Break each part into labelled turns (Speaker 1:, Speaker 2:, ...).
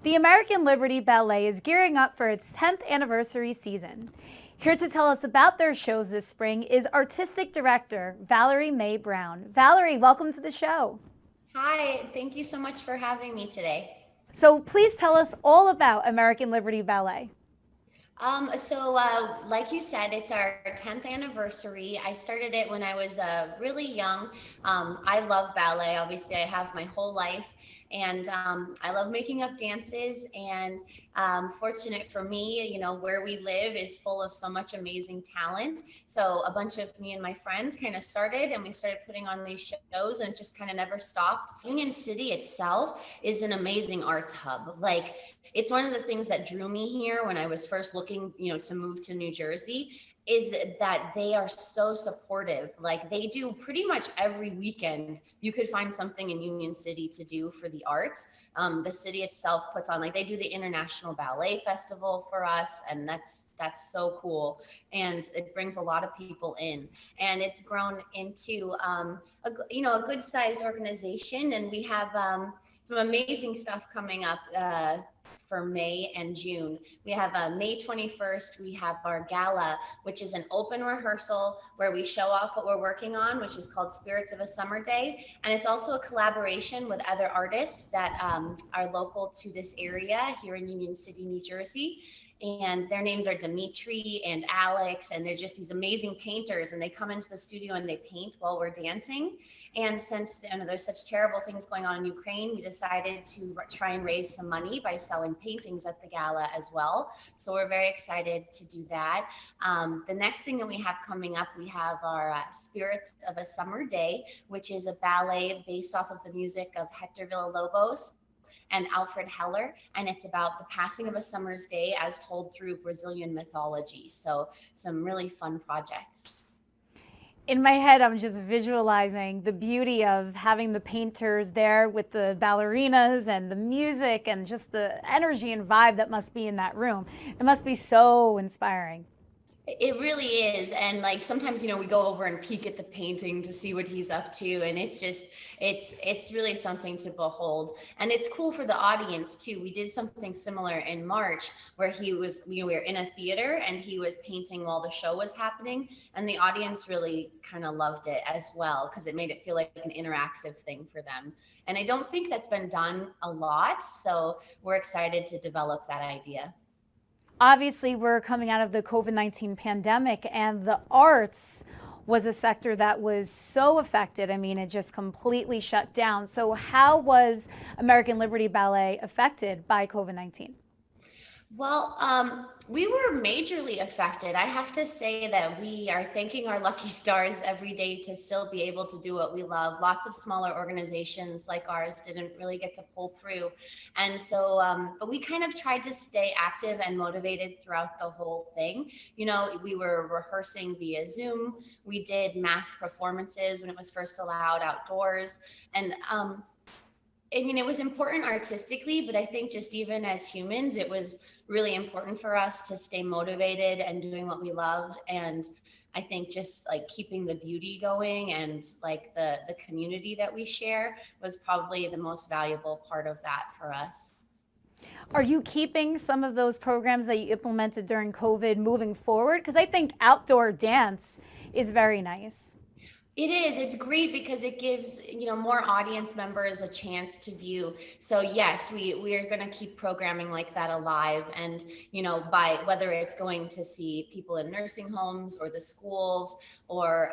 Speaker 1: The American Liberty Ballet is gearing up for its 10th anniversary season. Here to tell us about their shows this spring is Artistic Director Valerie Mae Brown. Valerie, welcome to the show.
Speaker 2: Hi, thank you so much for having me today.
Speaker 1: So please tell us all about American Liberty Ballet.
Speaker 2: Like you said, it's our 10th anniversary. I started it when I was really young. I love ballet. Obviously, I have my whole life, and I love making up dances. And fortunate for me, where we live is full of so much amazing talent. So a bunch of me and my friends kind of started, and we started putting on these shows, and it just kind of never stopped. Union City itself is an amazing arts hub. Like, it's one of the things that drew me here when I was first looking, to move to New Jersey, is that they are so supportive. Like, they do pretty much every weekend. You could find something in Union City to do for the arts. The city itself puts on, like, they do the International Ballet Festival for us, and that's so cool. And it brings a lot of people in, and it's grown into a good sized organization. And we have some amazing stuff coming up for May and June. We have May 21st, we have our gala, which is an open rehearsal where we show off what we're working on, which is called Spirits of a Summer Day. And it's also a collaboration with other artists that are local to this area here in Union City, New Jersey. And their names are Dimitri and Alex, and they're just these amazing painters, and they come into the studio and they paint while we're dancing. And since there's such terrible things going on in Ukraine, we decided to try and raise some money by selling paintings at the gala as well. So we're very excited to do that. The next thing that we have coming up, we have our Spirits of a Summer Day, which is a ballet based off of the music of Hector Villa-Lobos and Alfred Heller, and it's about the passing of a summer's day as told through Brazilian mythology. So some really fun projects.
Speaker 1: In my head, I'm just visualizing the beauty of having the painters there with the ballerinas and the music and just the energy and vibe that must be in that room. It must be so inspiring.
Speaker 2: It really is. And like sometimes, we go over and peek at the painting to see what he's up to. And it's really something to behold. And it's cool for the audience too. We did something similar in March where we were in a theater and he was painting while the show was happening. And the audience really kind of loved it as well, because it made it feel like an interactive thing for them. And I don't think that's been done a lot. So we're excited to develop that idea.
Speaker 1: Obviously, we're coming out of the COVID-19 pandemic, and the arts was a sector that was so affected. I mean, it just completely shut down. So how was American Liberty Ballet affected by COVID-19?
Speaker 2: Well, we were majorly affected. I have to say that we are thanking our lucky stars every day to still be able to do what we love. Lots of smaller organizations like ours didn't really get to pull through. And so, but we kind of tried to stay active and motivated throughout the whole thing. We were rehearsing via Zoom. We did masked performances when it was first allowed outdoors. And it was important artistically, but I think just even as humans, it was really important for us to stay motivated and doing what we loved. And I think just like keeping the beauty going and like the community that we share was probably the most valuable part of that for us.
Speaker 1: Are you keeping some of those programs that you implemented during COVID moving forward? Because I think outdoor dance is very nice.
Speaker 2: It is. It's great because it gives, more audience members a chance to view. So yes, we are going to keep programming like that alive. And, by whether it's going to see people in nursing homes or the schools, or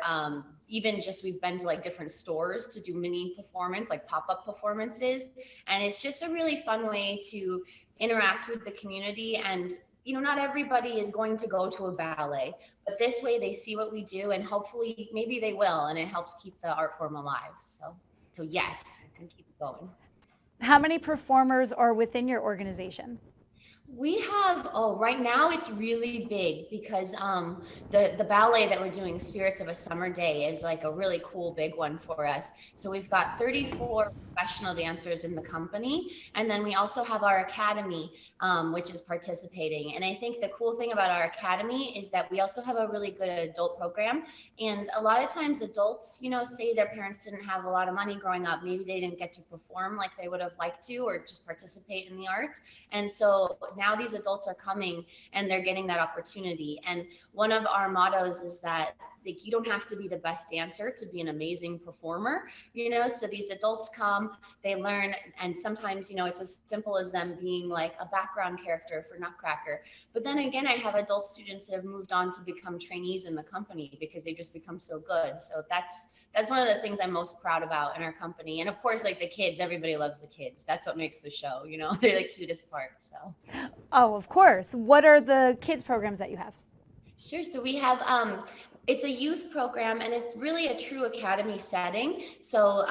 Speaker 2: even just we've been to like different stores to do mini performance, like pop-up performances. And it's just a really fun way to interact with the community. And not everybody is going to go to a ballet, but this way they see what we do, and hopefully maybe they will, and it helps keep the art form alive. So yes, I can keep it going.
Speaker 1: How many performers are within your organization?
Speaker 2: We have, oh, right now it's really big because the ballet that we're doing, Spirits of a Summer Day, is like a really cool big one for us. So we've got 34 professional dancers in the company, and then we also have our academy, which is participating. And I think the cool thing about our academy is that we also have a really good adult program. And a lot of times adults, say their parents didn't have a lot of money growing up, maybe they didn't get to perform like they would have liked to, or just participate in the arts. And so now these adults are coming and they're getting that opportunity. And one of our mottos is that, like, you don't have to be the best dancer to be an amazing performer, so these adults come, they learn, and sometimes, it's as simple as them being like a background character for Nutcracker. But then again, I have adult students that have moved on to become trainees in the company because they just become so good. So that's one of the things I'm most proud about in our company. And of course, like the kids, everybody loves the kids. That's what makes the show, they're the cutest part. So.
Speaker 1: Oh, of course. What are the kids programs that you have?
Speaker 2: Sure. So we have, it's a youth program and it's really a true academy setting. So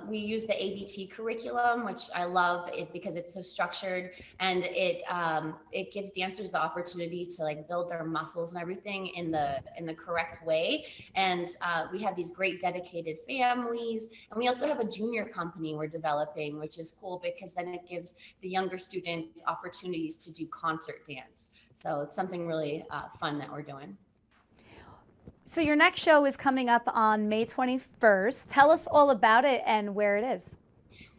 Speaker 2: we use the ABT curriculum, which I love it because it's so structured, and it gives dancers the opportunity to like build their muscles and everything in the correct way. And we have these great dedicated families, and we also have a junior company we're developing, which is cool because then it gives the younger students opportunities to do concert dance. So it's something really fun that we're doing.
Speaker 1: So your next show is coming up on May 21st. Tell us all about it and where it is.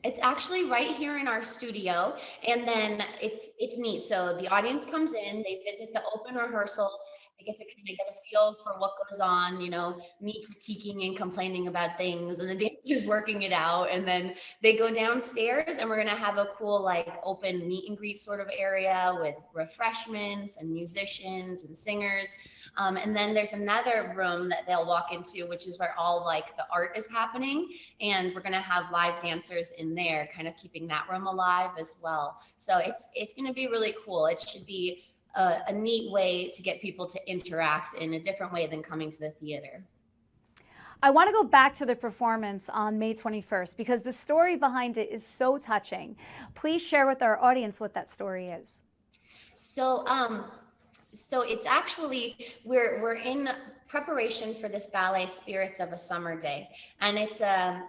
Speaker 2: It's actually right here in our studio, and then it's neat. So the audience comes in, they visit the open rehearsal, they get to kind of get a feel for what goes on, me critiquing and complaining about things, and the dancers working it out. And then they go downstairs, and we're gonna have a cool like open meet and greet sort of area with refreshments and musicians and singers. And then there's another room that they'll walk into, which is where all like the art is happening. And we're going to have live dancers in there, kind of keeping that room alive as well. So it's going to be really cool. It should be a neat way to get people to interact in a different way than coming to the theater.
Speaker 1: I want to go back to the performance on May 21st because the story behind it is so touching. Please share with our audience what that story is.
Speaker 2: So it's actually, we're in preparation for this ballet, Spirits of a Summer Day. And it's a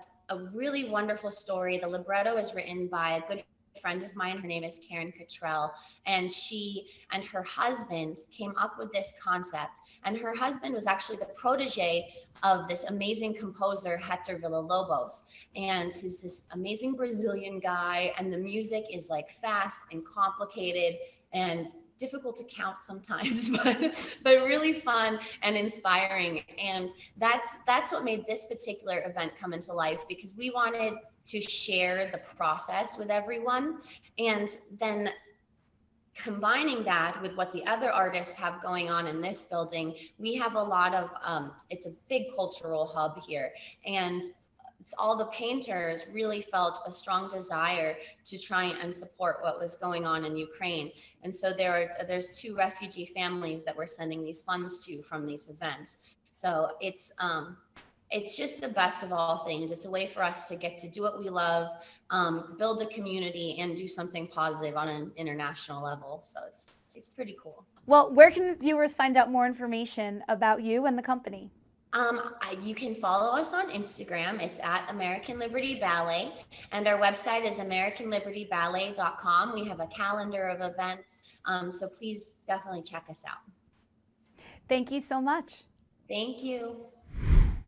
Speaker 2: really wonderful story. The libretto is written by a good friend of mine. Her name is Karen Cottrell. And she and her husband came up with this concept. And her husband was actually the protege of this amazing composer, Hector Villa-Lobos. And he's this amazing Brazilian guy. And the music is like fast and complicated and difficult to count sometimes, but really fun and inspiring. And that's what made this particular event come into life, because we wanted to share the process with everyone, and then combining that with what the other artists have going on in this building. We have a lot of it's a big cultural hub here, and all the painters really felt a strong desire to try and support what was going on in Ukraine. And so there's 2 refugee families that we're sending these funds to from these events. So it's just the best of all things. It's a way for us to get to do what we love, build a community, and do something positive on an international level. So it's pretty cool.
Speaker 1: Well, where can viewers find out more information about you and the company?
Speaker 2: You can follow us on Instagram. It's at American Liberty Ballet, and our website is AmericanLibertyBallet.com. We have a calendar of events, so please definitely check us out.
Speaker 1: Thank you so much.
Speaker 2: Thank you.